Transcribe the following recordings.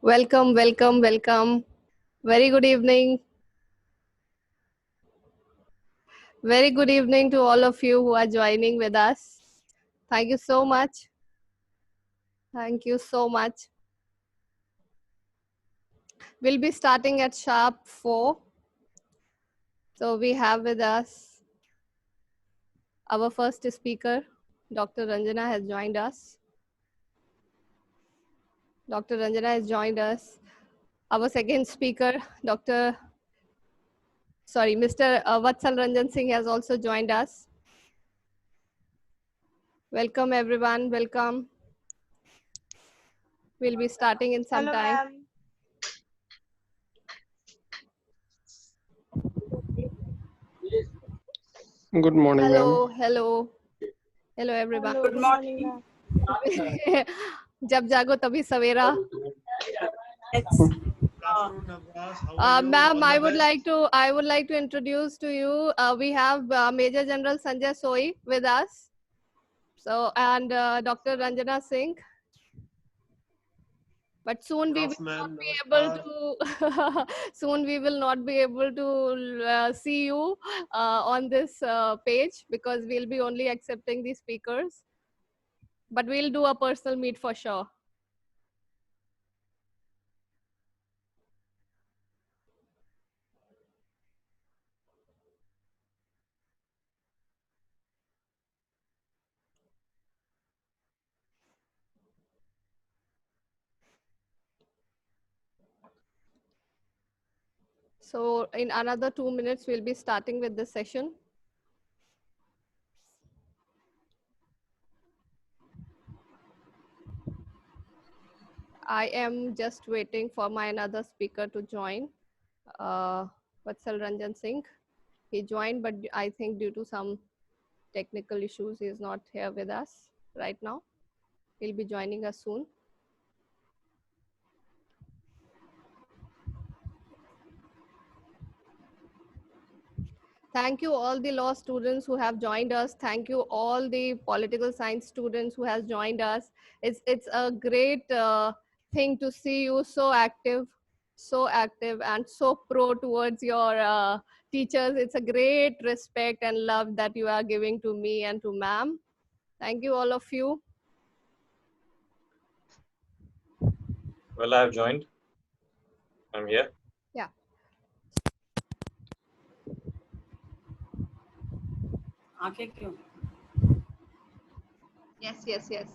Welcome, welcome, welcome. Very good evening. Very good evening to all of you who are joining with us. Thank you so much. Thank you so much. We'll be starting at sharp 4. So we have with us our first speaker, Dr. Ranjana has joined us. Dr. Ranjana has joined us. Our second speaker, Mr. Vatsal Ranjan Singh has also joined us. Welcome everyone, welcome. We'll be starting in some time. Ma'am. Good morning, ma'am. Hello everyone. Hello, good morning, ma'am. जब जागो तभी सवेरा. Ma'am, I would like to introduce to you. We have Major General Sanjay Soi with us. So and Dr. Ranjana Singh. But soon we will not be able to. Soon we will not be able to see you on this page because we'll be only accepting the speakers. But we'll do a personal meet for sure. So in another 2 minutes, we'll be starting with this session. I am just waiting for my another speaker to join, Vatsal Ranjan Singh. He joined, but I think due to some technical issues, he is not here with us right now. He'll be joining us soon. Thank you all the law students who have joined us. Thank you all the political science students who has joined us. It's a great thing to see you so active and so pro towards your teachers. It's a great respect and love that you are giving to me and to ma'am. Thank you all of you. Well, I have joined. I'm here. Yeah. Yes.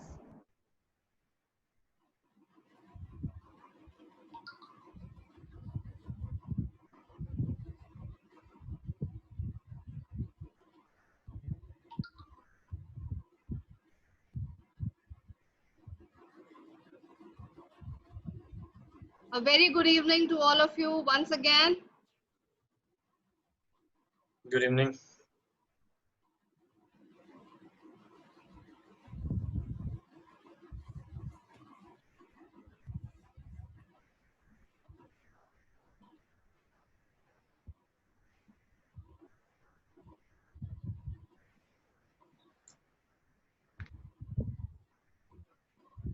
A very good evening to all of you once again. Good evening.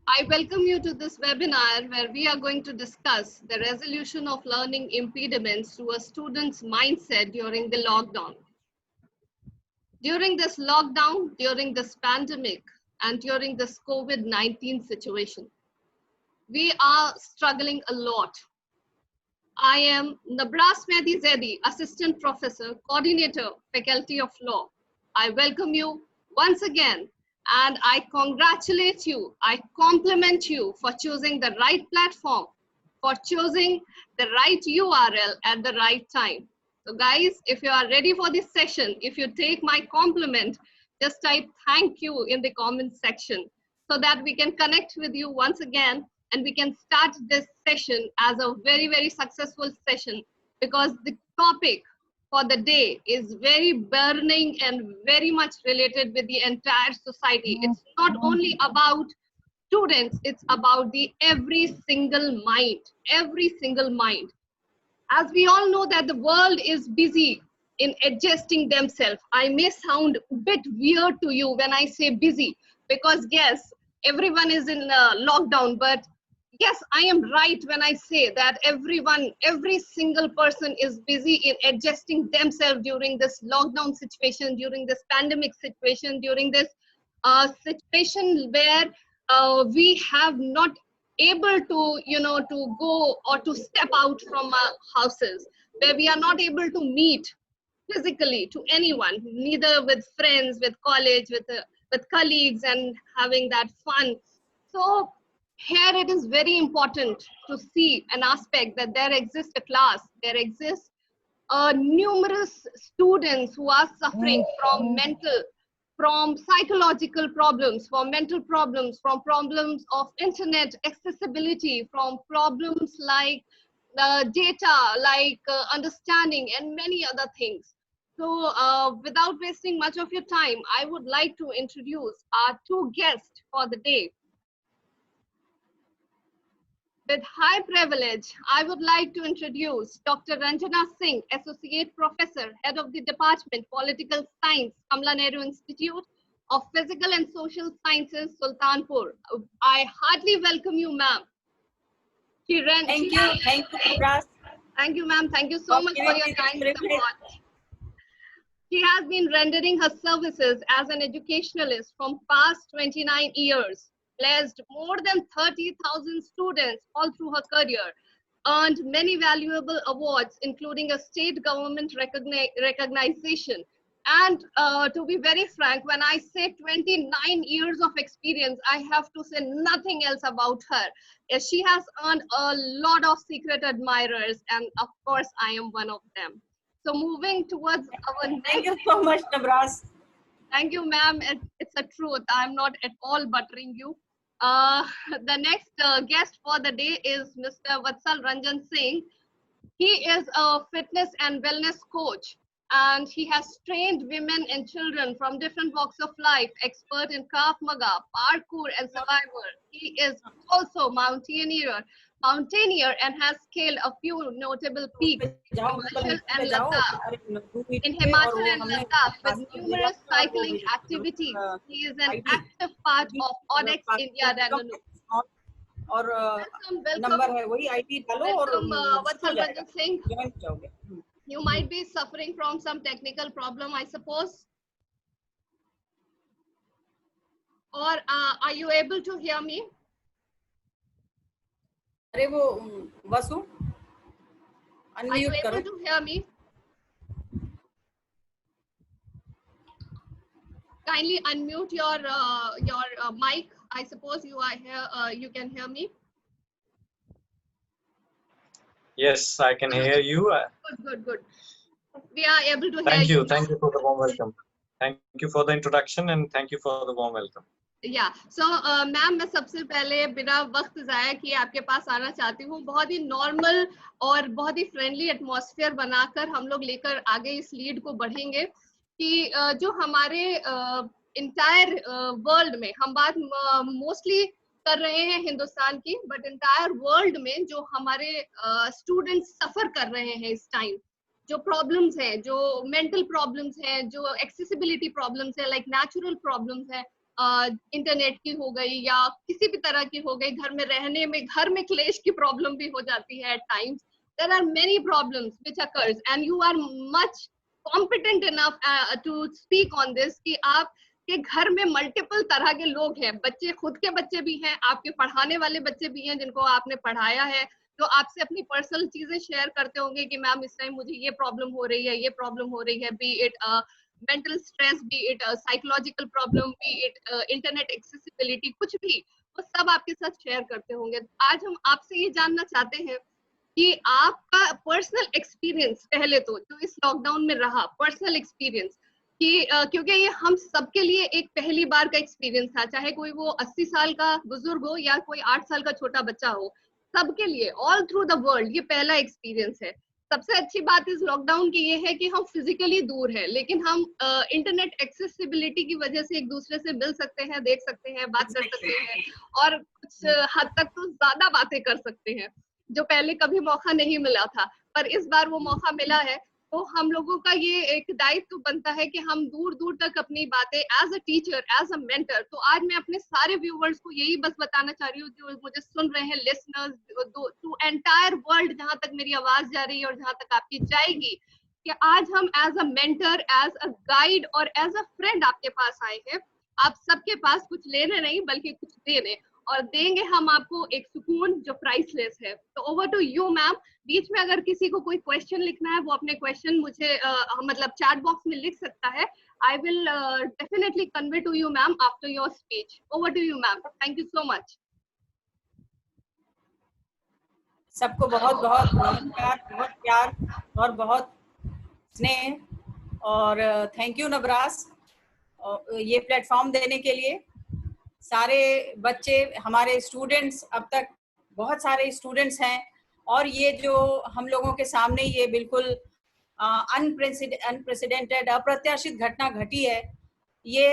I welcome you to this webinar where we are going to discuss the resolution of learning impediments to a student's mindset during the lockdown. During this lockdown, during this pandemic, and during this COVID-19 situation, we are struggling a lot. I am Nabras Mehdi Zedi, Assistant Professor, Coordinator, Faculty of Law. I welcome you once again and I congratulate you, I compliment you for choosing the right platform, for choosing the right URL at the right time. So guys, if you are ready for this session, if you take my compliment, just type thank you in the comment section so that we can connect with you once again and we can start this session as a very, very successful session because the topic for the day is very burning and very much related with the entire society. It's not only about students, it's about the every single mind. As we all know that the world is busy in adjusting themselves. I may sound a bit weird to you when I say busy because yes, everyone is in lockdown, but yes, I am right when I say that every single person is busy in adjusting themselves during this lockdown situation, during this pandemic situation, during this situation where we have not able to, to go or to step out from our houses, where we are not able to meet physically to anyone, neither with friends, with college, with colleagues, and having that fun. So here it is very important to see an aspect that there exists a class, there exists numerous students who are suffering from psychological problems, from mental problems, from problems of internet accessibility, from problems like data, like understanding, and many other things. So without wasting much of your time, I would like to introduce our two guests for the day. With high privilege, I would like to introduce Dr. Ranjana Singh, Associate Professor, Head of the Department, Political Science, Kamla Nehru Institute of Physical and Social Sciences, Sultanpur. I heartily welcome you, ma'am. Thank you, Nabras. Thank you, ma'am. Thank you so much for your kind support. She has been rendering her services as an educationalist from past 29 years, blessed more than 30,000 students all through her career, earned many valuable awards, including a state government recognition. And to be very frank, when I say 29 years of experience, I have to say nothing else about her. She has earned a lot of secret admirers, and of course, I am one of them. So moving towards our next. Thank you so much, Nabras. Thank you, ma'am. It's a truth. I'm not at all buttering you. The next guest for the day is Mr. Vatsal Ranjan Singh. He is a fitness and wellness coach, and he has trained women and children from different walks of life, expert in Krav Maga, parkour, and survival. He is also mountaineer and has scaled a few notable peaks in Himachal and Ladakh. In Himachal and Ladakh, with numerous cycling activities, he is an active part of Odex India Ranganoo. और number है वही ID डालो और Vatsal Ranjan Singh, you might be suffering from some technical problem, I suppose. Or are you able to hear me? अरे वो वसु Are you able to hear me? Kindly unmute your mic. I suppose you are here. You can hear me. Yes, I can hear you. Good. We are able to hear Thank you. Thank you for the warm welcome. Thank you for the introduction and thank you for the warm welcome. Yeah. So, ma'am, मैं सबसे पहले बिना वक्त जाया किए आपके पास आना चाहती हूँ. बहुत ही नॉर्मल और बहुत ही फ्रेंडली एटमॉस्फेयर बनाकर हम लोग लेकर आगे इस लीड को बढ़ेंगे कि जो हमारे इंटायर वर्ल्ड में हम बात मोस्टली कर रहे हैं हिंदुस्तान की, बट इंटायर वर्ल्ड में जो हमारे स्टूडेंट्स सफर कर रहे हैं इस टाइम, जो प्रॉब्लम्स हैं, जो मेंटल प्रॉब्लम्स हैं, जो एक्सेसिबिलिटी प्रॉब्लम्स है, लाइक नेचुरल प्रॉब्लम्स है, इंटरनेट की हो गई या किसी भी तरह की हो गई, घर में रहने में, घर में क्लेश की प्रॉब्लम भी हो जाती है at times. There are many problems which occurs and you are much competent enough to speak on this कि आप के घर में मल्टीपल तरह के लोग हैं, बच्चे, खुद के बच्चे भी हैं, आपके पढ़ाने वाले बच्चे भी हैं जिनको आपने पढ़ाया है, तो आपसे अपनी पर्सनल चीजें शेयर करते होंगे कि मैम इस टाइम मुझे ये प्रॉब्लम हो रही है, ये प्रॉब्लम हो रही है, B it mental stress, B it psychological problem, B it internet accessibility, कुछ भी, वो सब आपके साथ शेयर करते होंगे. आज हम आपसे ये जानना चाहते हैं कि आपका पर्सनल एक्सपीरियंस, पहले तो जो इस लॉकडाउन में रहा, पर्सनल एक्सपीरियंस कि क्योंकि ये हम सबके लिए एक पहली बार का एक्सपीरियंस था, चाहे कोई वो 80 साल का बुजुर्ग हो या कोई 8 साल का छोटा बच्चा हो, सबके लिए ऑल थ्रू द वर्ल्ड ये पहला एक्सपीरियंस है. सबसे अच्छी बात इस लॉकडाउन की ये है कि हम फिजिकली दूर हैं, लेकिन हम इंटरनेट एक्सेसिबिलिटी की वजह से एक दूसरे से मिल सकते हैं, देख सकते हैं, बात कर सकते हैं और कुछ हद तक तो ज्यादा बातें कर सकते हैं, जो पहले कभी मौका नहीं मिला था, पर इस बार वो मौका मिला है. तो हम लोगों का ये एक दायित्व बनता है कि हम दूर दूर तक अपनी बातें as a teacher, as a mentor, तो आज मैं अपने सारे व्यूवर्स को यही बस बताना चाह रही हूँ जो मुझे सुन रहे हैं, लिसनर्स, टू एंटायर वर्ल्ड, जहां तक मेरी आवाज जा रही है और जहां तक आपकी जाएगी, कि आज हम as a mentor, as a guide और एज अ फ्रेंड आपके पास आए हैं। आप सबके पास कुछ लेने नहीं बल्कि कुछ देने, और देंगे हम आपको एक सुकून जो प्राइसलेस है। तो ओवर टू यू मैम। बीच में अगर किसी को कोई क्वेश्चन लिखना है वो अपने क्वेश्चन मुझे मतलब चैट बॉक्स में लिख सकता है। I will definitely convey to you ma'am after your speech. Over to you ma'am. Thank you so much. सबको बहुत बहुत नमस्कार, बहुत प्यार और बहुत स्नेह, और थैंक यू नबरास ये प्लेटफॉर्म देने के लिए। सारे बच्चे हमारे स्टूडेंट्स, अब तक बहुत सारे स्टूडेंट्स हैं, और ये जो हम लोगों के सामने ये बिल्कुल अनप्रेसिडेंटेड, अप्रत्याशित घटना घटी है, ये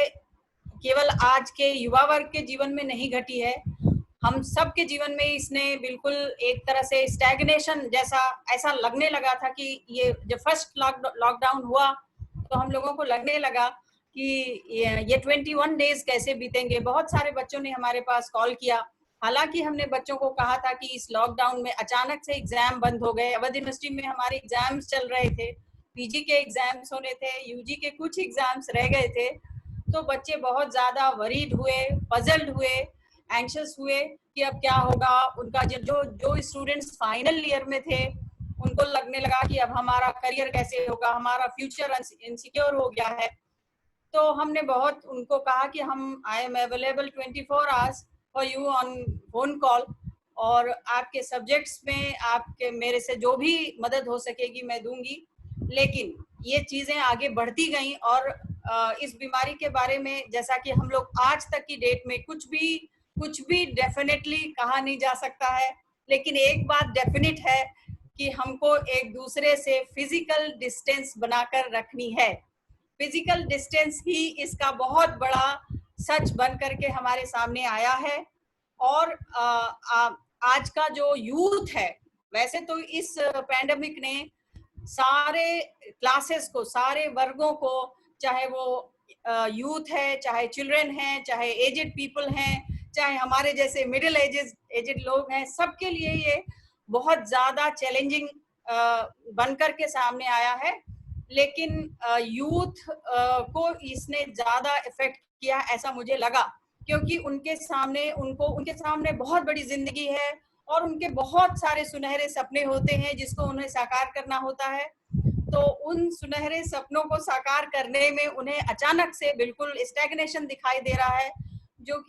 केवल आज के युवा वर्ग के जीवन में नहीं घटी है, हम सब के जीवन में इसने बिल्कुल एक तरह से स्टैग्नेशन जैसा ऐसा लगने लगा था कि ये जब फर्स्ट लॉकडाउन हुआ तो हम लोगों को लगने लगा कि ये 21 डेज कैसे बीतेंगे। बहुत सारे बच्चों ने हमारे पास कॉल किया, हालांकि हमने बच्चों को कहा था कि इस लॉकडाउन में अचानक से एग्जाम बंद हो गए। अवध यूनिवर्सिटी में हमारे एग्जाम्स चल रहे थे, पीजी के एग्जाम्स होने थे, यूजी के कुछ एग्जाम्स रह गए थे, तो बच्चे बहुत ज्यादा वरीड हुए, पजल्ड हुए, एंशियस हुए कि अब क्या होगा। उनका जो जो स्टूडेंट्स फाइनल ईयर में थे उनको लगने लगा कि अब हमारा करियर कैसे होगा, हमारा फ्यूचर इनसिक्योर हो गया है। तो हमने बहुत उनको कहा कि हम I am available 24 hours for you on phone call, और आपके सब्जेक्ट्स में आपके मेरे से जो भी मदद हो सकेगी मैं दूंगी। लेकिन ये चीजें आगे बढ़ती गई, और इस बीमारी के बारे में जैसा कि हम लोग आज तक की डेट में कुछ भी डेफिनेटली कहा नहीं जा सकता है, लेकिन एक बात डेफिनेट है कि हमको एक दूसरे से फिजिकल डिस्टेंस बनाकर रखनी है। फिजिकल डिस्टेंस ही इसका बहुत बड़ा सच बन करके हमारे सामने आया है। और आज का जो यूथ है, वैसे तो इस पैंडेमिक ने सारे क्लासेस को, सारे वर्गों को, चाहे वो यूथ है, चाहे चिल्ड्रन हैं, चाहे एजेड पीपल हैं, चाहे हमारे जैसे मिडिल एजेड लोग हैं, सबके लिए ये बहुत ज्यादा चैलेंजिंग बन करके सामने आया है। लेकिन यूथ को इसने ज्यादा इफेक्ट किया ऐसा मुझे लगा, क्योंकि उनके सामने बहुत बड़ी जिंदगी है और उनके बहुत सारे सुनहरे सपने होते हैं जिसको उन्हें साकार करना होता है। तो उन सुनहरे सपनों को साकार करने में उन्हें अचानक से बिल्कुल स्टैग्नेशन दिखाई दे रहा है, जो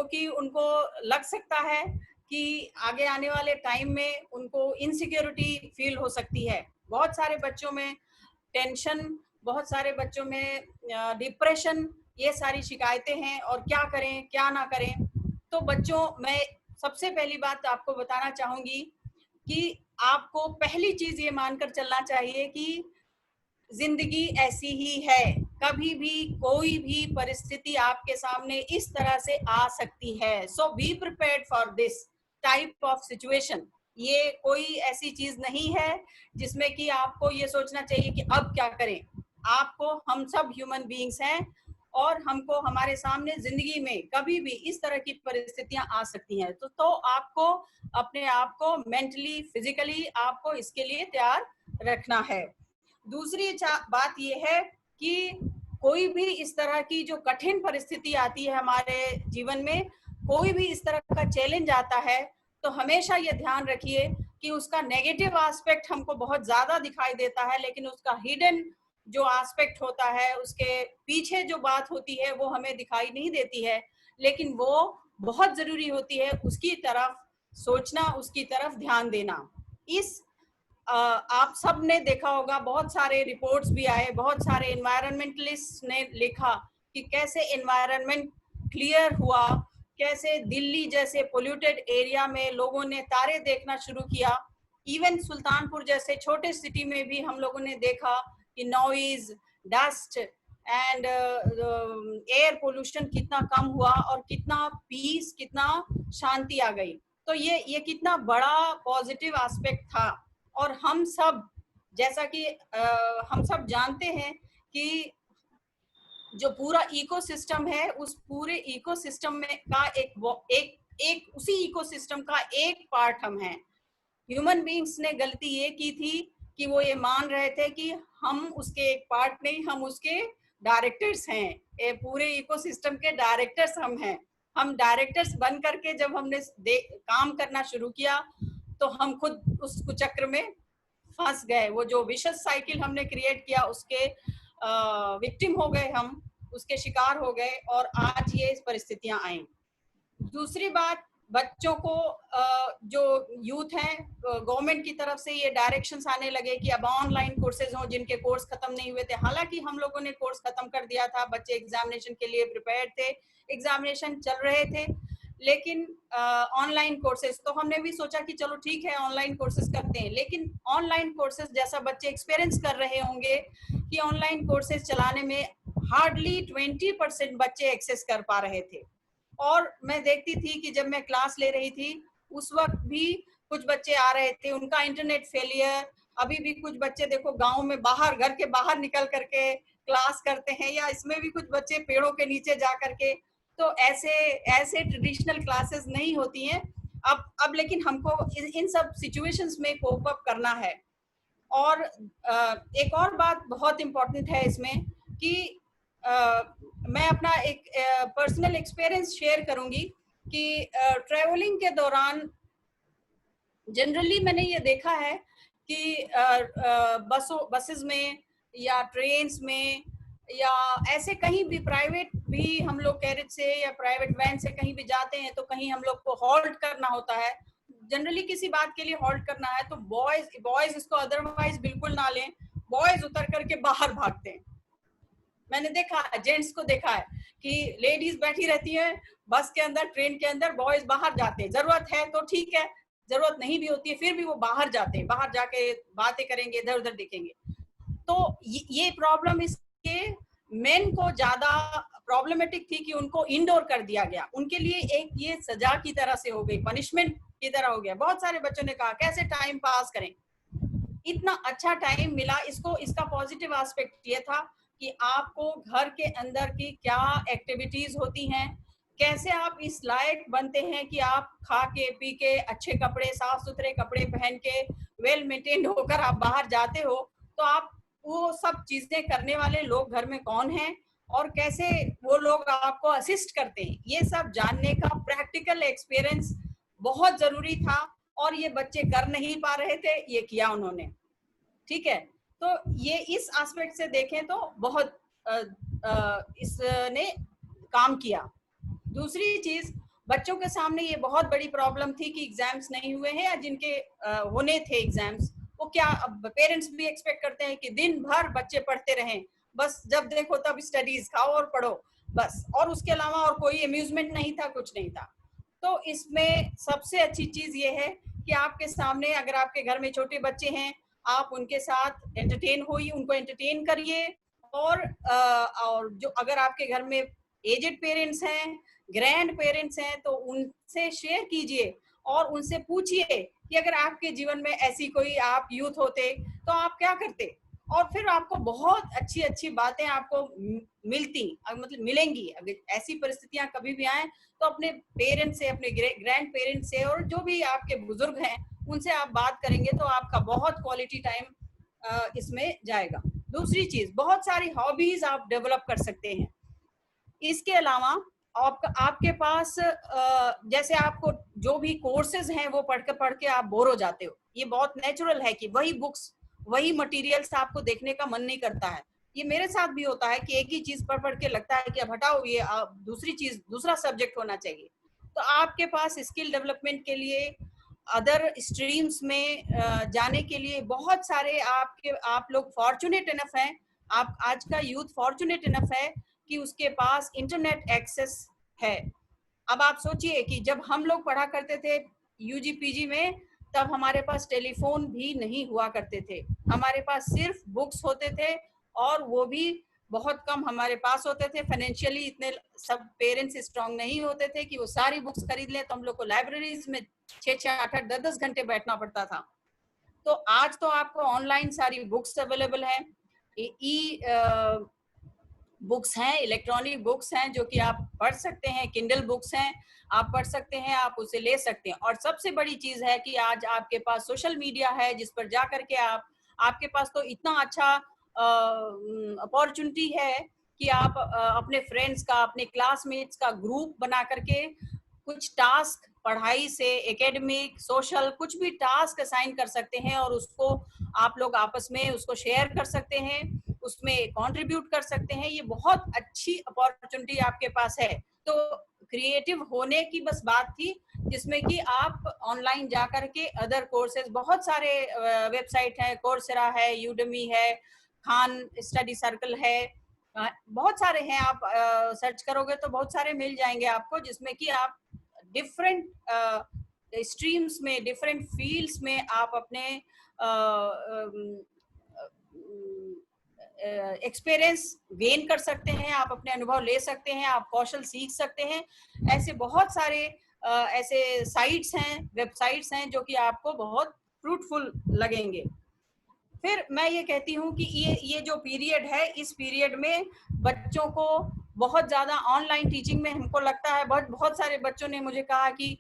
कि उनको लग सकता है कि आगे आने वाले टाइम में उनको इनसिक्योरिटी फील हो सकती है। बहुत सारे बच्चों में टेंशन, बहुत सारे बच्चों में डिप्रेशन, ये सारी शिकायतें हैं, और क्या करें क्या ना करें। तो बच्चों, मैं सबसे पहली बात आपको बताना चाहूंगी कि आपको पहली चीज ये मानकर चलना चाहिए कि जिंदगी ऐसी ही है, कभी भी कोई भी परिस्थिति आपके सामने इस तरह से आ सकती है। So be prepared for this type of situation. ये कोई ऐसी चीज नहीं है जिसमें कि आपको ये सोचना चाहिए कि अब क्या करें। आपको, हम सब ह्यूमन बीइंग्स हैं और हमको हमारे सामने जिंदगी में कभी भी इस तरह की परिस्थितियां आ सकती हैं। तो आपको अपने आप को मेंटली, फिजिकली आपको इसके लिए तैयार रखना है। दूसरी बात यह है कि कोई भी इस तरह की जो कठिन परिस्थिति आती है हमारे जीवन में, कोई भी इस तरह का चैलेंज आता है, तो हमेशा ये ध्यान रखिए कि उसका नेगेटिव एस्पेक्ट हमको बहुत ज्यादा दिखाई देता है, लेकिन उसका हिडन जो एस्पेक्ट होता है, उसके पीछे जो बात होती है वो हमें दिखाई नहीं देती है, लेकिन वो बहुत जरूरी होती है। उसकी तरफ सोचना, उसकी तरफ ध्यान देना। आप सब ने देखा होगा, बहुत सारे रिपोर्ट्स भी आए, बहुत सारे एनवायरमेंटलिस्ट ने लिखा कि कैसे एनवायरनमेंट क्लियर हुआ, कैसे दिल्ली जैसे पोल्यूटेड एरिया में लोगों ने तारे देखना शुरू किया। इवन सुल्तानपुर जैसे छोटे सिटी में भी हम लोगों ने देखा कि noise, dust and air pollution कितना कम हुआ और कितना पीस, कितना शांति आ गई। तो ये कितना बड़ा पॉजिटिव एस्पेक्ट था। और हम सब, जैसा कि हम सब जानते हैं कि जो पूरा इकोसिस्टम है, उस पूरे इकोसिस्टम में का एक उसी इकोसिस्टम का एक पार्ट हम हैं। ह्यूमन बीइंग्स ने गलती ये की थी कि वो ये मान रहे थे कि हम उसके एक पार्ट नहीं, हम उसके डायरेक्टर्स हैं। ये पूरे इकोसिस्टम के डायरेक्टर्स हम हैं। हम डायरेक्टर्स बन करके जब हमने काम करना शुरू किया तो हम खुद उस कुचक्र में फंस गए। वो जो विशेष साइकिल हमने क्रिएट किया उसके विक्टिम हो गए, हम उसके शिकार हो गए और आज ये परिस्थितियां आई। दूसरी बात, बच्चों को जो यूथ है, गवर्नमेंट की तरफ से ये डायरेक्शंस आने लगे कि अब ऑनलाइन कोर्सेज हों जिनके कोर्स खत्म नहीं हुए थे। हालांकि हम लोगों ने कोर्स खत्म कर दिया था, बच्चे एग्जामिनेशन के लिए प्रिपेयर थे, एग्जामिनेशन चल रहे थे, लेकिन ऑनलाइन कोर्सेज तो हमने भी सोचा कि चलो ठीक है ऑनलाइन कोर्सेज करते हैं। लेकिन ऑनलाइन कोर्सेज जैसा बच्चे एक्सपीरियंस कर रहे होंगे कि ऑनलाइन कोर्सेज चलाने में हार्डली 20% बच्चे एक्सेस कर पा रहे थे। और मैं देखती थी कि जब मैं क्लास ले रही थी उस वक्त भी कुछ बच्चे आ रहे थे, उनका इंटरनेट फेलियर। अभी भी कुछ बच्चे देखो गांव में बाहर, घर के बाहर निकल करके क्लास करते हैं, या इसमें भी कुछ बच्चे पेड़ों के नीचे जा करके। तो ऐसे ट्रेडिशनल क्लासेस नहीं होती हैं अब लेकिन हमको इन सब सिचुएशंस में कोप अप करना है। और एक और बात बहुत इम्पोर्टेंट है इसमें कि मैं अपना एक पर्सनल एक्सपीरियंस शेयर करूंगी कि ट्रैवलिंग के दौरान जनरली मैंने ये देखा है कि बसेस में या ट्रेन्स में या ऐसे कहीं भी प्राइवेट भी हम लोग कैरेज से या प्राइवेट वैन से कहीं भी जाते हैं तो कहीं हम लोग को हॉल्ट करना होता है। जनरली किसी बात के लिए हॉल्ट करना है तो बॉयज इसको अदरवाइज बिल्कुल ना लें, बॉयज उतर करके बाहर भागते हैं। मैंने देखा, जेंट्स को देखा है कि लेडीज बैठी रहती है बस के अंदर, ट्रेन के अंदर, बॉयज बाहर जाते हैं। जरूरत है तो ठीक है, जरूरत नहीं भी होती है फिर भी वो बाहर जाते हैं, बाहर जाके बातें करेंगे, इधर उधर देखेंगे। तो ये प्रॉब्लम इसके मेन को ज्यादा प्रॉब्लमेटिक थी कि उनको इंडोर कर दिया गया। उनके लिए एक ये सजा की तरह से हो गई, पनिशमेंट की तरह हो गया। बहुत सारे बच्चों ने कहा कैसे टाइम पास करें, इतना अच्छा टाइम मिला। इसका पॉजिटिव एस्पेक्ट ये था कि आपको घर के अंदर की क्या एक्टिविटीज होती हैं, कैसे आप इस लायक बनते हैं कि आप खा के पी के अच्छे कपड़े, साफ सुथरे कपड़े पहन के वेल मेंटेन्ड होकर आप बाहर जाते हो, तो आप वो सब चीजें करने वाले लोग घर में कौन हैं और कैसे वो लोग आपको असिस्ट करते हैं, ये सब जानने का प्रैक्टिकल एक्सपीरियंस बहुत जरूरी था। और ये बच्चे कर नहीं पा रहे थे, ये किया उन्होंने। ठीक है, तो ये इस एस्पेक्ट से देखें तो बहुत इसने काम किया। दूसरी चीज, बच्चों के सामने ये बहुत बड़ी प्रॉब्लम थी कि एग्जाम्स नहीं हुए हैं या जिनके होने थे एग्जाम्स, वो क्या, अब पेरेंट्स भी एक्सपेक्ट करते हैं कि दिन भर बच्चे पढ़ते रहें, बस जब देखो तब स्टडीज, खाओ और पढ़ो बस, और उसके अलावा और कोई अम्यूजमेंट नहीं था, कुछ नहीं था। तो इसमें सबसे अच्छी चीज ये है कि आपके सामने अगर आपके घर में छोटे बच्चे हैं, आप उनके साथ एंटरटेन होइए, उनको एंटरटेन करिए। और जो अगर आपके घर में एजेड पेरेंट्स हैं, ग्रैंड पेरेंट्स हैं, तो उनसे शेयर कीजिए और उनसे पूछिए कि अगर आपके जीवन में ऐसी कोई आप यूथ होते तो आप क्या करते। और फिर आपको बहुत अच्छी अच्छी बातें आपको मिलेंगी। अगर ऐसी परिस्थितियां कभी भी आए तो अपने पेरेंट्स से, अपने ग्रैंड पेरेंट्स से और जो भी आपके बुजुर्ग हैं उनसे आप बात करेंगे तो आपका बहुत क्वालिटी टाइम इसमें जाएगा। दूसरी चीज, बहुत सारी हॉबीज आप डेवलप कर सकते हैं। इसके अलावा आपके पास जैसे आपको जो भी कोर्सेज हैं वो पढ़ के आप बोर हो जाते हो, ये बहुत नेचुरल है कि वही बुक्स, वही मटेरियल्स आपको देखने का मन नहीं करता है। ये मेरे साथ भी होता है कि एक ही चीज पढ़ के लगता है कि अब हटाओ, ये दूसरी चीज, दूसरा सब्जेक्ट होना चाहिए। तो आपके पास स्किल डेवलपमेंट के लिए, अदर स्ट्रीम्स में जाने के लिए बहुत सारे आप लोग फॉर्चुनेट इनफ हैं, आप आज का यूथ फॉर्चुनेट इनफ है कि उसके पास इंटरनेट एक्सेस है। अब आप सोचिए कि जब हम लोग पढ़ा करते थे यूजी पीजी में, तब हमारे पास टेलीफोन भी नहीं हुआ करते थे, हमारे पास सिर्फ बुक्स होते थे और वो भी बहुत कम हमारे पास होते थे। फाइनेंशियली इतने सब पेरेंट्स स्ट्रांग नहीं होते थे कि वो सारी बुक्स खरीद लें, तो हम लोग को लाइब्रेरीज में 6-6, 8-8, 10-10 घंटे बैठना पड़ता था। तो आज तो आपको ऑनलाइन सारी बुक्स अवेलेबल हैं, ई बुक्स हैं, इलेक्ट्रॉनिक बुक्स हैं जो कि आप पढ़ सकते हैं, किंडल बुक्स हैं, आप पढ़ सकते हैं, आप उसे ले सकते हैं। और सबसे बड़ी चीज है कि आज आपके पास सोशल मीडिया है जिस पर जा करके आपके पास तो इतना अच्छा अपॉर्चुनिटी है कि आप अपने फ्रेंड्स का, अपने क्लासमेट्स का ग्रुप बना करके कुछ टास्क, पढ़ाई से एकेडमिक, सोशल, कुछ भी टास्क असाइन कर सकते हैं और उसको आप लोग आपस में उसको शेयर कर सकते हैं, उसमें कंट्रीब्यूट कर सकते हैं। ये बहुत अच्छी अपॉर्चुनिटी आपके पास है। तो क्रिएटिव होने की बस बात थी, जिसमें कि आप ऑनलाइन जा करके अदर कोर्सेज, बहुत सारे वेबसाइट है, कोर्सेरा है, यूडेमी है, खान स्टडी सर्कल है, बहुत सारे हैं। आप सर्च करोगे तो बहुत सारे मिल जाएंगे आपको, जिसमें कि आप डिफरेंट स्ट्रीम्स में, डिफरेंट फील्ड्स में आप अपने एक्सपीरियंस गेन कर सकते हैं, आप अपने अनुभव ले सकते हैं, आप कौशल सीख सकते हैं। ऐसे बहुत सारे ऐसे साइट्स हैं, वेबसाइट्स हैं जो कि आपको बहुत फ्रूटफुल लगेंगे। फिर मैं ये कहती हूँ कि ये जो पीरियड है, इस पीरियड में बच्चों को बहुत ज्यादा ऑनलाइन टीचिंग में हमको लगता है, बहुत सारे बच्चों ने मुझे कहा कि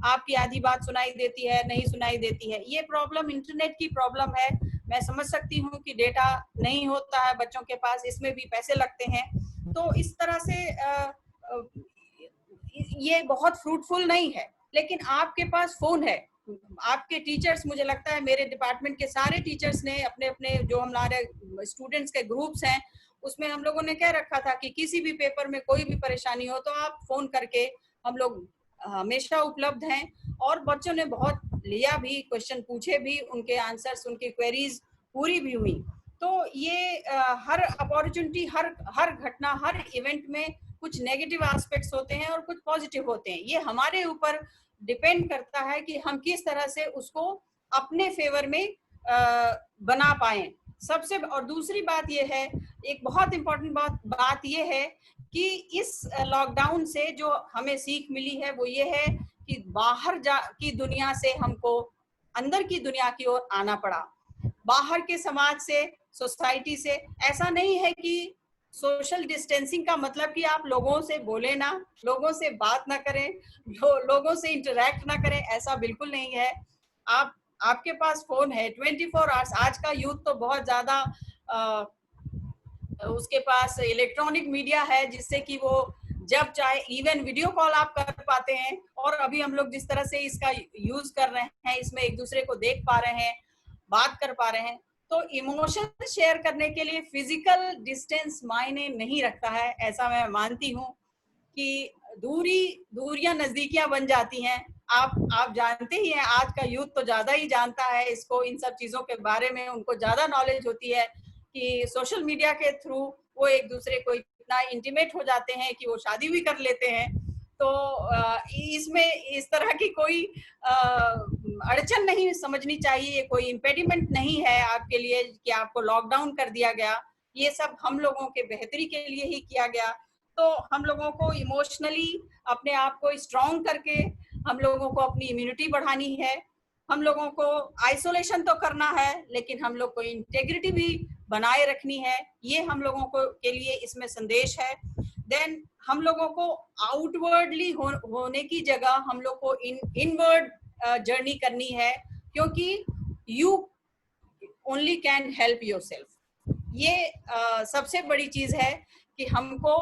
आपकी आधी बात सुनाई देती है, नहीं सुनाई देती है। ये प्रॉब्लम इंटरनेट की प्रॉब्लम है। मैं समझ सकती हूँ कि डेटा नहीं होता है बच्चों के पास, इसमें भी पैसे लगते हैं, तो इस तरह से ये बहुत फ्रूटफुल नहीं है। लेकिन आपके पास फोन है, आपके टीचर्स, मुझे लगता है मेरे डिपार्टमेंट के सारे टीचर्स ने अपने अपने जो हमारे स्टूडेंट्स के ग्रुप्स हैं उसमें हम लोगों ने कह रखा था कि किसी भी पेपर में कोई भी परेशानी हो तो आप फोन करके, हम लोग हमेशा उपलब्ध हैं। और बच्चों ने बहुत लिया भी, क्वेश्चन पूछे भी, उनके आंसर्स, उनकी क्वेरीज पूरी भी हुई। तो ये हर अपॉर्चुनिटी, हर घटना, हर इवेंट में कुछ नेगेटिव एस्पेक्ट्स होते हैं और कुछ पॉजिटिव होते हैं। ये हमारे ऊपर डिपेंड करता है कि हम किस तरह से उसको अपने फेवर में बना पाए सबसे। और दूसरी बात ये है, एक बहुत इंपॉर्टेंट बात ये है कि इस लॉकडाउन से जो हमें सीख मिली है वो ये है कि बाहर की दुनिया से हमको अंदर की दुनिया की ओर आना पड़ा, बाहर के समाज से, सोसाइटी से। ऐसा नहीं है कि सोशल डिस्टेंसिंग का मतलब कि आप लोगों से बोले ना, लोगों से बात ना करें, लोगों से इंटरेक्ट ना करें, ऐसा बिल्कुल नहीं है। आपके पास फोन है 24 आवर्स। आज का यूथ तो बहुत ज्यादा उसके पास इलेक्ट्रॉनिक मीडिया है जिससे कि वो जब चाहे इवन वीडियो कॉल आप कर पाते हैं। और अभी हम लोग जिस तरह से इसका यूज कर रहे हैं, इसमें एक दूसरे को देख पा रहे हैं, बात कर पा रहे हैं। तो इमोशन शेयर करने के लिए फिजिकल डिस्टेंस मायने नहीं रखता है, ऐसा मैं मानती हूँ कि दूरियां नजदीकियां बन जाती हैं। आप जानते ही हैं, आज का यूथ तो ज्यादा ही जानता है इसको, इन सब चीजों के बारे में उनको ज्यादा नॉलेज होती है कि सोशल मीडिया के थ्रू वो एक दूसरे को इतना इंटीमेट हो जाते हैं कि वो शादी भी कर लेते हैं। तो इसमें इस तरह की कोई अड़चन नहीं समझनी चाहिए, कोई इम्पेडिमेंट नहीं है आपके लिए कि आपको लॉकडाउन कर दिया गया। ये सब हम लोगों के बेहतरी के लिए ही किया गया। तो हम लोगों को इमोशनली अपने आप को स्ट्रॉन्ग करके हम लोगों को अपनी इम्यूनिटी बढ़ानी है। हम लोगों को आइसोलेशन तो करना है, लेकिन हम लोग को इंटेग्रिटी भी बनाए रखनी है। ये हम लोगों को के लिए इसमें संदेश है। देन हम लोगों को आउटवर्डली होने की जगह हम लोग को इनवर्ड जर्नी करनी है, क्योंकि you only can help yourself. ये सबसे बड़ी चीज है कि हमको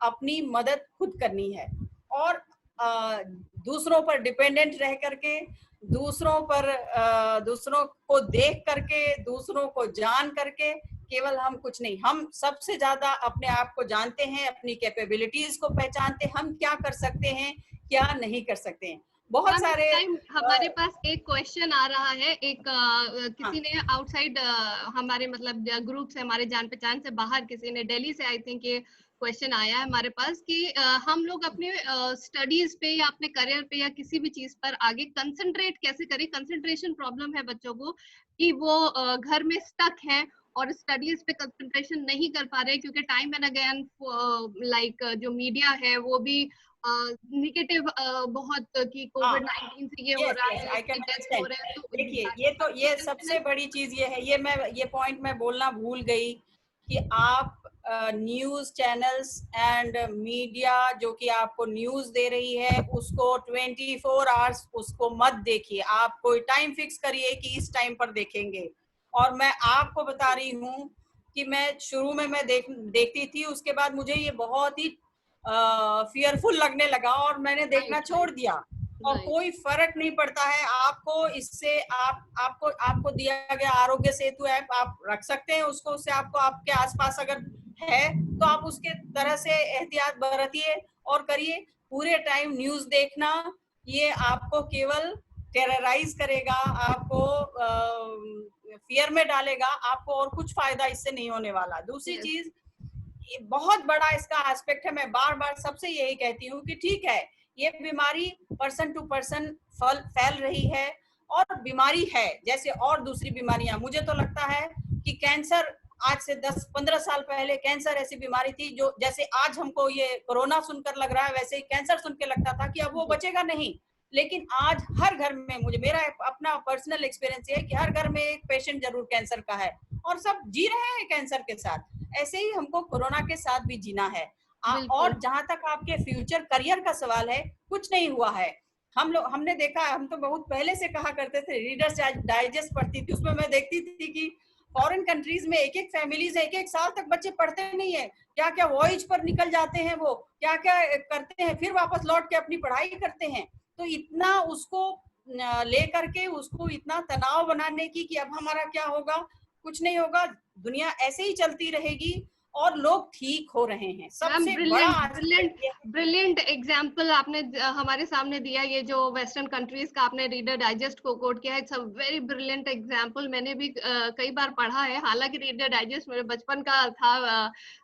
अपनी मदद खुद करनी है और दूसरों पर डिपेंडेंट रह करके, दूसरों को देख करके, दूसरों को जान करके केवल हम कुछ नहीं, हम सबसे ज्यादा अपने आप को जानते हैं, अपनी कैपेबिलिटीज को पहचानते हैं, हम क्या कर सकते हैं, क्या नहीं कर सकते हैं। बहुत सारे हमारे पास एक क्वेश्चन आ रहा है, एक किसी ने आउटसाइड हमारे मतलब ग्रुप से, हमारे जान पहचान से बाहर, किसी ने दिल्ली से आई थिंक ये क्वेश्चन आया है हमारे पास कि हम लोग अपने स्टडीज पे या अपने करियर पे या किसी भी चीज पर आगे कंसंट्रेट कैसे करें। कंसंट्रेशन प्रॉब्लम है बच्चों को कि वो घर में स्टक हैं और स्टडीज पे कंसंट्रेशन नहीं कर पा रहे क्योंकि टाइम एंड अगेन लाइक जो मीडिया है वो भी निगेटिव बहुत कि कोविड 19 से ये हो यस रहा यस है, आई कैन इससे डेथ हो अंडरस्टैंड। रहा है, तो देखिए ये सबसे बड़ी चीज ये है, ये पॉइंट मैं बोलना भूल गई कि आप न्यूज चैनल्स एंड मीडिया जो कि आपको न्यूज दे रही है उसको 24 आवर्स उसको मत देखिए। आप कोई टाइम फिक्स करिए कि इस टाइम पर देखेंगे। और मैं आपको बता रही हूँ कि मैं शुरू में मैं देखती थी, उसके बाद मुझे ये बहुत ही फियरफुल लगने लगा और मैंने देखना छोड़ दिया। और Right. कोई फर्क नहीं पड़ता है आपको इससे। आपको दिया गया आरोग्य सेतु ऐप आप रख सकते हैं उसको, उससे आपको आपके आसपास अगर है तो आप उसके तरह से एहतियात बरतिए और करिए। पूरे टाइम न्यूज देखना ये आपको केवल टेरराइज करेगा, आपको फियर में डालेगा, आपको और कुछ फायदा इससे नहीं होने वाला। दूसरी Yes. चीज बहुत बड़ा इसका एस्पेक्ट है, मैं बार बार सबसे यही कहती हूँ कि ठीक है ये बीमारी पर्सन टू पर्सन फैल रही है और बीमारी है जैसे और दूसरी बीमारियां। मुझे तो लगता है कि कैंसर आज से 10-15 साल पहले कैंसर ऐसी बीमारी थी जो जैसे आज हमको ये कोरोना सुनकर लग रहा है वैसे ही कैंसर सुन के लगता था कि अब वो बचेगा नहीं। लेकिन आज हर घर में, मुझे मेरा अपना पर्सनल एक्सपीरियंस है कि हर घर में एक पेशेंट जरूर कैंसर का है और सब जी रहे हैं कैंसर के साथ। ऐसे ही हमको कोरोना के साथ भी जीना है। और जहां तक आपके फ्यूचर करियर का सवाल है, कुछ नहीं हुआ है। हमने देखा, हम तो बहुत पहले से कहा करते थे, रीडर्स डाइजेस्ट पढ़ती थी, उसमें मैं देखती थी कि फॉरेन कंट्रीज में एक फैमिलीज 1 साल तक बच्चे पढ़ते नहीं है, क्या क्या वॉयज पर निकल जाते हैं, वो क्या क्या करते हैं, फिर वापस लौट के अपनी पढ़ाई करते हैं। तो इतना उसको लेकर के उसको इतना तनाव बनाने की कि अब हमारा क्या होगा, कुछ नहीं होगा, दुनिया ऐसे ही चलती रहेगी और लोग ठीक हो रहे हैं। सबसे बड़ा ब्रिलियंट एग्जाम्पल आपने हमारे सामने दिया, ये जो वेस्टर्न कंट्रीज का आपने रीडर डाइजेस्ट को कोट किया, it's a very brilliant example. मैंने भी कई बार पढ़ा है, हालांकि रीडर डाइजेस्ट मेरे बचपन का था,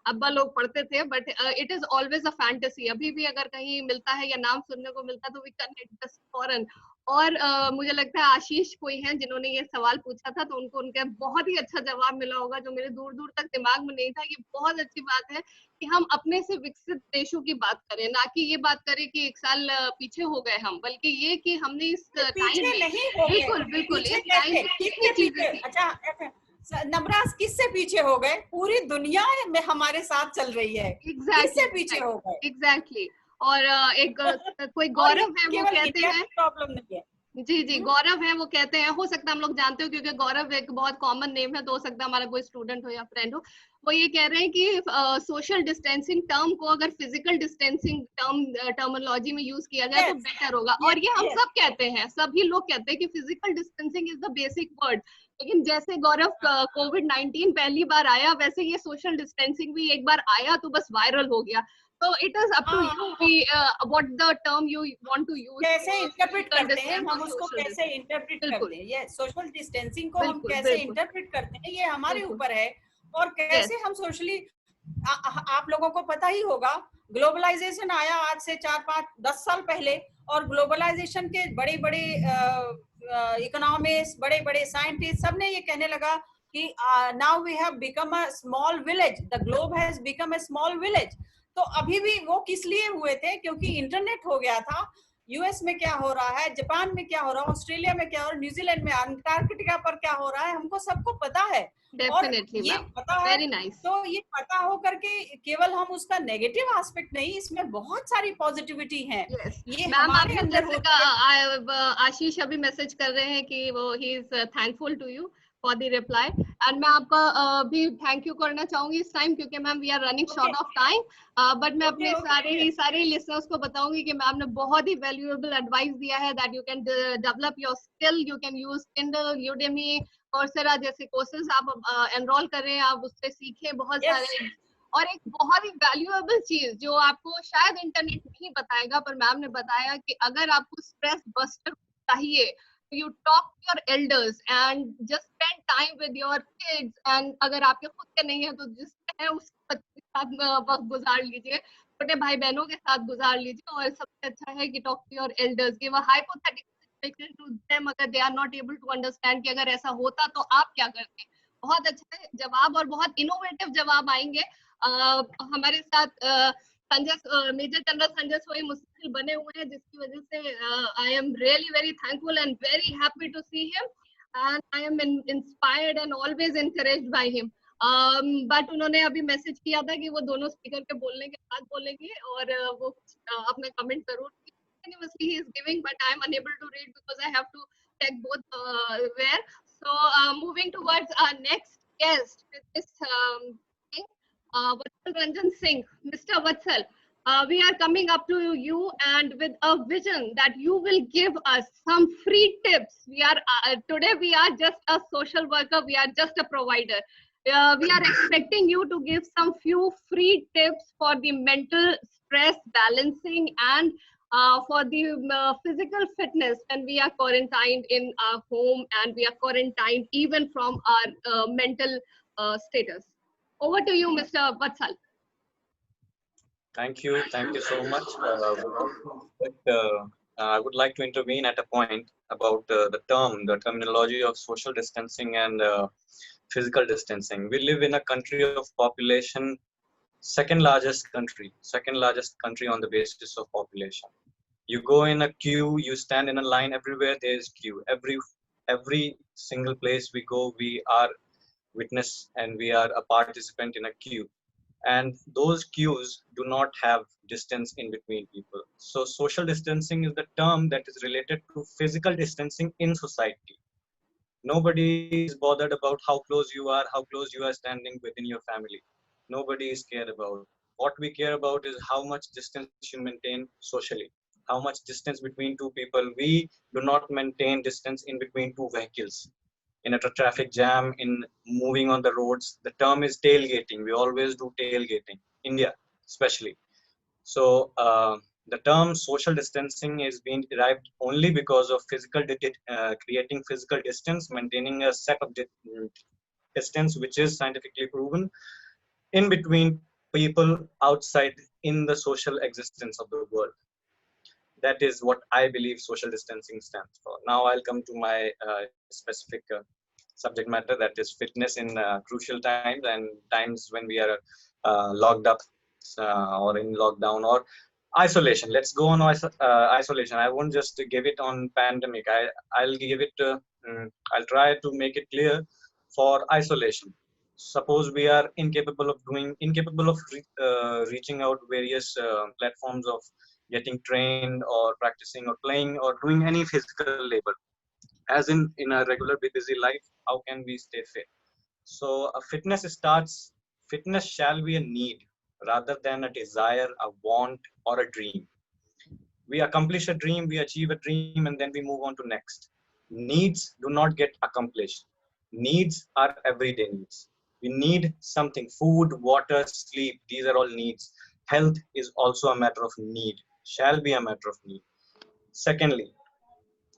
अब्बा लोग पढ़ते थे, but it is always a fantasy. अभी भी अगर कहीं मिलता है या नाम सुनने को मिलता है तो वी कनेक्ट फॉरन। और मुझे लगता है आशीष कोई हैं जिन्होंने ये सवाल पूछा था, तो उनको उनका बहुत ही अच्छा जवाब मिला होगा जो मेरे दूर दूर तक दिमाग में नहीं था। ये बहुत अच्छी बात है कि हम अपने से विकसित देशों की बात करें, ना कि ये बात करें कि 1 साल पीछे हो गए हम, बल्कि ये कि हमने इस टाइम में नहीं हो गए, बिल्कुल बिल्कुल पीछे इस टाइम कैसे, में कितनी चीजें थी। अच्छा नबराज किससे पीछे हो गए? पूरी दुनिया में हमारे साथ चल रही है, किससे पीछे हो गए? एग्जैक्टली। और एक कोई और ये गौरव है, वो केवल कहते इंडिया हैं, की प्रॉब्लम नहीं है। जी गौरव है, वो कहते हैं, हो सकता है हम लोग जानते हो क्योंकि गौरव एक बहुत कॉमन नेम है, तो हो सकता है हमारा कोई स्टूडेंट हो या फ्रेंड हो। वो ये कह रहे हैं कि सोशल डिस्टेंसिंग टर्म को अगर फिजिकल डिस्टेंसिंग टर्मिनोलॉजी में यूज किया जाए तो बेटर होगा। और ये हम सब कहते हैं, सभी लोग कहते हैं कि physical distancing is the basic word. लेकिन जैसे गौरव कोविड 19 पहली बार आया, वैसे ये सोशल डिस्टेंसिंग भी एक बार आया तो बस वायरल हो गया। So it is up to you what the term you want to use. कैसे इंटरप्रेट करते हैं हम और उसको, social कैसे इंटरप्रेट बिल्कुल करते हैं, ये सोशल डिस्टेंसिंग को हम बिल्कुल कैसे बिल्कुल इंटरप्रेट करते हैं ये हमारे बिल्कुल ऊपर है। और कैसे yes हम सोशली, आप लोगों को पता ही होगा ग्लोबलाइजेशन आया आज से 4-5-10 साल पहले, और ग्लोबलाइजेशन के बड़े बड़े इकोनॉमिस्ट, बड़े बड़े साइंटिस्ट सबने ये कहने लगा कि now we have become a small village, the globe has become a small village. तो अभी भी वो किस लिए हुए थे? क्योंकि इंटरनेट हो गया था। यूएस में क्या हो रहा है, जापान में क्या हो रहा है, ऑस्ट्रेलिया में क्या हो रहा है, न्यूजीलैंड में, अंटार्कटिका पर क्या हो रहा है, हमको सबको पता है। और definitely ये ma'am, पता है, very nice। तो ये पता हो करके केवल हम उसका नेगेटिव एस्पेक्ट नहीं, इसमें बहुत सारी पॉजिटिविटी है। yes ये मैम, हमारे आपने अंदर जैसे होती है। आशीष अभी मैसेज कर रहे हैं कि वो he is thankful to you for the reply, and मैं आपका भी थैंक यू करना चाहूंगी इस टाइम, क्योंकि ma'am we are running short of time. But मैं अपने सारे लिसनर्स को बताऊंगी कि मैम ने बहुत ही वैल्यूएबल एडवाइस दिया है, that you can develop your skill, you can use Kindle, Udemy, Coursera जैसे कोर्सेज आप एनरोल करें, आप उससे सीखें बहुत सारे। और एक बहुत ही वैल्यूएबल चीज जो आपको शायद इंटरनेट नहीं बताएगा, पर मैम ने बताया कि अगर आपको स्ट्रेस बस्टर चाहिए, you talk to your elders and just spend time with your kids, and अगर आपके खुद के नहीं है तो जिसके है उसके बच्चे के साथ वक्त गुजार लीजिए, छोटे भाई बहनों के साथ गुजार लीजिए। और सबसे अच्छा है कि talk to your elders, give a hypothetical situation to them अगर they are not able to understand कि अगर ऐसा होता तो आप क्या करते। बहुत अच्छा जवाब और बहुत इनोवेटिव जवाब आएंगे। हमारे साथ मेजर जनरल संजय सोई मुस्लिम बने हुए हैं, जिसकी वजह से I am really very thankful and very happy to see him and I am inspired and always encouraged by him. But उन्होंने अभी मैसेज किया था कि वो दोनों स्पीकर के बोलने के बाद बोलेंगे और वो अपना कमेंट जरूर continuously he is giving, but I am unable to read because I have to check both where. So moving towards our next guest with this thing, Vatsal Ranjan Singh. Mr. Vatsal, we are coming up to you and with a vision that you will give us some free tips. We are today we are just a social worker, we are just a provider. We are expecting you to give some few free tips for the mental stress balancing and for the physical fitness when we are quarantined in our home and we are quarantined even from our mental status. Over to you, Mr. Vatsal. Thank you so much. I would like to intervene at a point about the terminology of social distancing and physical distancing. We live in a country of population, second largest country on the basis of population. You go in a queue, you stand in a line, everywhere there is queue. Every single place we go, we are witness and we are a participant in a queue. And those queues do not have distance in between people. So social distancing is the term that is related to physical distancing in society. Nobody is bothered about how close you are standing within your family. Nobody is cared about. What we care about is how much distance you maintain socially. How much distance between two people. We do not maintain distance in between two vehicles. In a traffic jam, in moving on the roads, the term is tailgating. We always do tailgating, India especially. So the term social distancing is being derived only because of creating physical distance, maintaining a set of distance which is scientifically proven in between people outside in the social existence of the world. That is what I believe social distancing stands for. Now I'll come to my specific subject matter, that is fitness in crucial times and times when we are locked up or in lockdown or isolation. Let's go on isolation. I won't just give it on pandemic. I'll give it. I'll try to make it clear for isolation. Suppose we are incapable of reaching out various platforms of getting trained or practicing or playing or doing any physical labor. As in a regular busy life, how can we stay fit? So fitness shall be a need rather than a desire, a want, or a dream. We accomplish a dream, we achieve a dream, and then we move on to next. Needs do not get accomplished. Needs are everyday needs. We need something: food, water, sleep. These are all needs. Health is also a matter of need, shall be a matter of need. Secondly,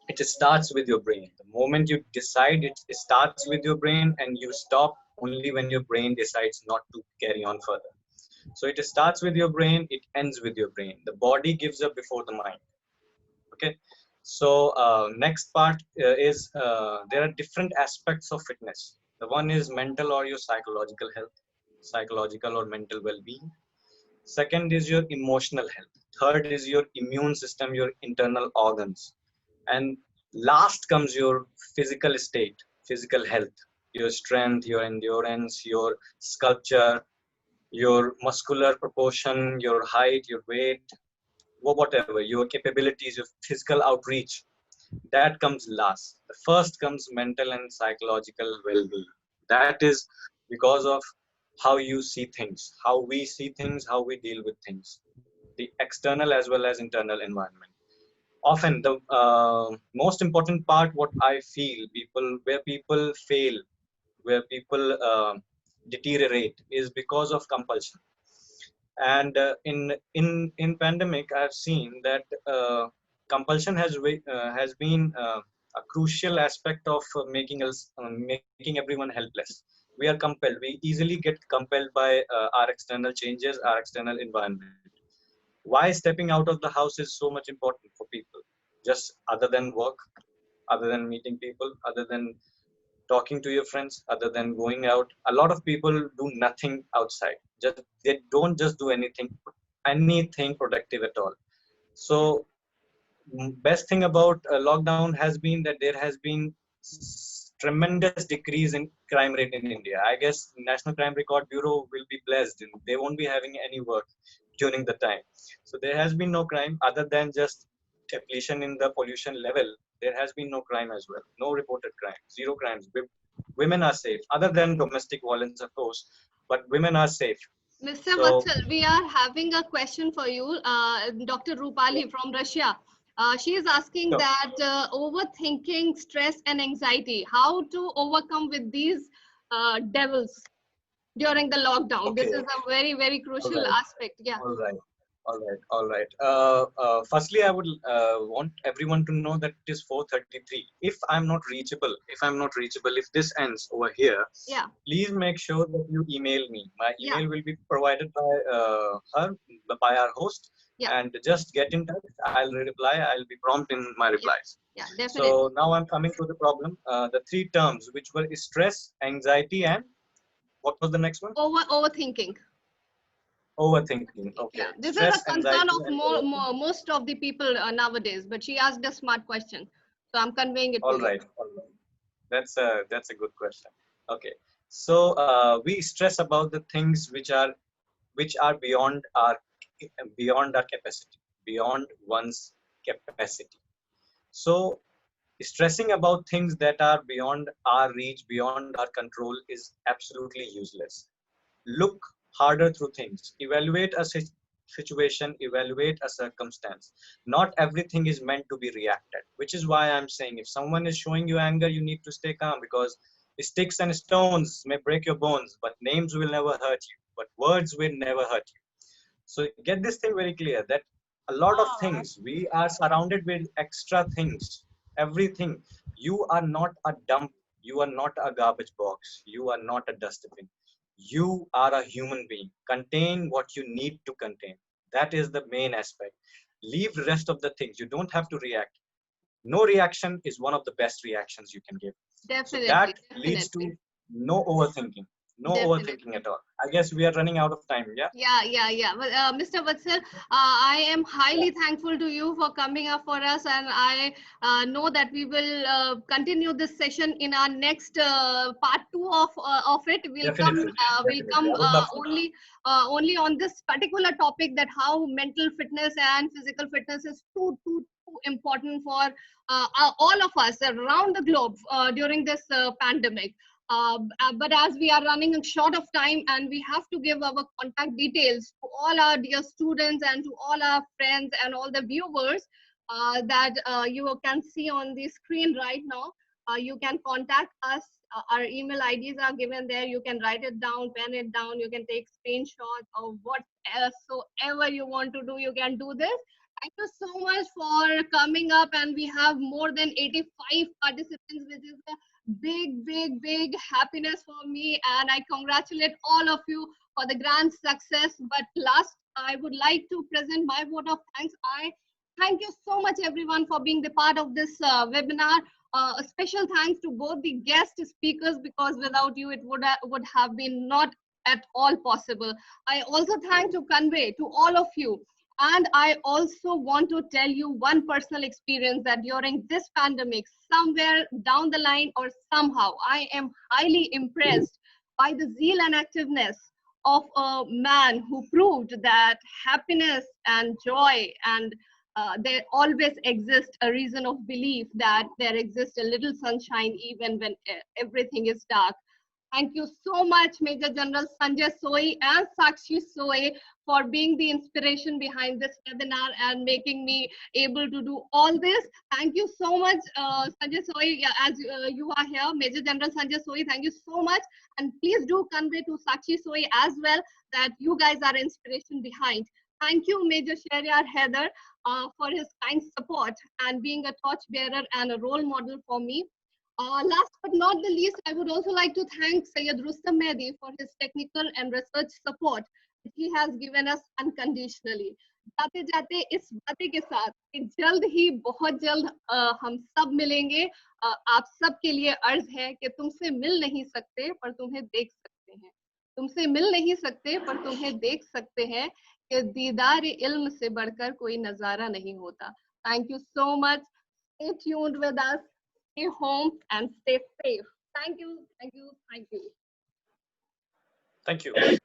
it starts with your brain. The moment you decide, it starts with your brain, and you stop only when your brain decides not to carry on further. So it starts with your brain, it ends with your brain. The body gives up before the mind. Okay. So next part is there are different aspects of fitness. The one is mental or your psychological health, psychological or mental well-being. Second is your emotional health. Third is your immune system, your internal organs. And last comes your physical state, physical health, your strength, your endurance, your sculpture, your muscular proportion, your height, your weight, whatever, your capabilities, your physical outreach. That comes last. The first comes mental and psychological well-being. That is because of how you see things, how we see things, how we deal with things, the external as well as internal environment. Often the most important part, what I feel, where people fail, where people deteriorate, is because of compulsion. And in pandemic, I've seen that compulsion has been a crucial aspect of making everyone helpless. We are compelled. We easily get compelled by our external changes, our external environment. Why stepping out of the house is so much important for people? Just other than work, other than meeting people, other than talking to your friends, other than going out. A lot of people do nothing outside. Just they don't just do anything productive at all. So best thing about lockdown has been that there has been tremendous decrease in crime rate in India. I guess National Crime Record Bureau will be blessed, and they won't be having any work during the time. So there has been no crime other than just depletion in the pollution level. There has been no crime as well. No reported crime. Zero crimes. Women are safe, other than domestic violence, of course. But women are safe. Mr. So Vatsal, we are having a question for you. Dr. Rupali from Russia. She is asking sure. that overthinking, stress, and anxiety, how to overcome with these devils during the lockdown. This Okay. is a very, very All crucial right. aspect. Yeah. All right. All right. Firstly, I would want everyone to know that it is 4:33. If this ends over here, Yeah. please make sure that you email me. My Yeah. email will be provided by our host, Yeah. and just get in touch. I'll reply. I'll be prompt in my replies. Yeah, definitely. So now I'm coming to the problem. The three terms, which were stress, anxiety, and what was the next one? Overthinking. Overthinking. Okay. Yeah, this is Stress, a concern anxiety, of and overthinking. most of the people nowadays. But she asked a smart question, so I'm conveying it to All you. right. All right. That's a good question. Okay. So we stress about the things which are beyond our capacity, beyond one's capacity. So stressing about things that are beyond our reach, beyond our control is absolutely useless. Look harder through things. Evaluate a situation, evaluate a circumstance. Not everything is meant to be reacted, which is why I'm saying if someone is showing you anger, you need to stay calm, because sticks and stones may break your bones, but names will never hurt you, but words will never hurt you. So get this thing very clear that a lot of things, we are surrounded with extra things, everything. You are not a dump, you are not a garbage box, you are not a dustbin. You are a human being. Contain what you need to contain. That is the main aspect. Leave the rest of the things. You don't have to react. No reaction is one of the best reactions you can give. So Definitely, that leads to definitely, no overthinking. No overthinking definitely. at all. I guess we are running out of time. Yeah. Yeah. But, Mr. Vatsal, I am highly thankful to you for coming up for us, and I know that we will continue this session in our next part two of it. Definitely, We'll definitely. come I would love to. only on this particular topic, that how mental fitness and physical fitness is too important for all of us around the globe during this pandemic. But as we are running short of time, and we have to give our contact details to all our dear students and to all our friends and all the viewers that you can see on the screen right now. You can contact us. Our email IDs are given there. You can write it down, pen it down. You can take screenshots of whatsoever you want to do. You can do this. Thank you so much for coming up, and we have more than 85 participants, which is a big happiness for me, and I congratulate all of you for the grand success. But last, I would like to present my vote of thanks. I thank you so much everyone for being the part of this webinar. A special thanks to both the guest speakers, because without you it would have been not at all possible. I also thank to convey to all of you. And I also want to tell you one personal experience, that during this pandemic, somewhere down the line or somehow, I am highly impressed by the zeal and activeness of a man who proved that happiness and joy, and there always exists a reason of belief that there exists a little sunshine even when everything is dark. Thank you so much, Major General Sanjay Soi and Sakshi Soi, for being the inspiration behind this webinar and making me able to do all this. Thank you so much, Sanjay Soi, as you are here, Major General Sanjay Soi, thank you so much. And please do convey to Sakshi Soi as well that you guys are inspiration behind. Thank you, Major Shahryar Haider, for his kind support and being a torchbearer and a role model for me. Last but not the least, I would also like to thank Syed Rustam Mehdi for his technical and research support He has given us unconditionally. जाते जाते इस बातें के साथ कि जल्द ही बहुत जल्द हम सब मिलेंगे। आप सब के लिए अर्ज है कि तुमसे मिल नहीं सकते पर तुम्हें देख सकते हैं, तुमसे मिल नहीं सकते पर तुम्हें देख सकते हैं, कि दीदार इल्म से बढ़कर कोई नजारा नहीं होता। Thank you so much. Stay tuned with us. Stay home and stay safe. Thank you, thank you, thank you. Thank you.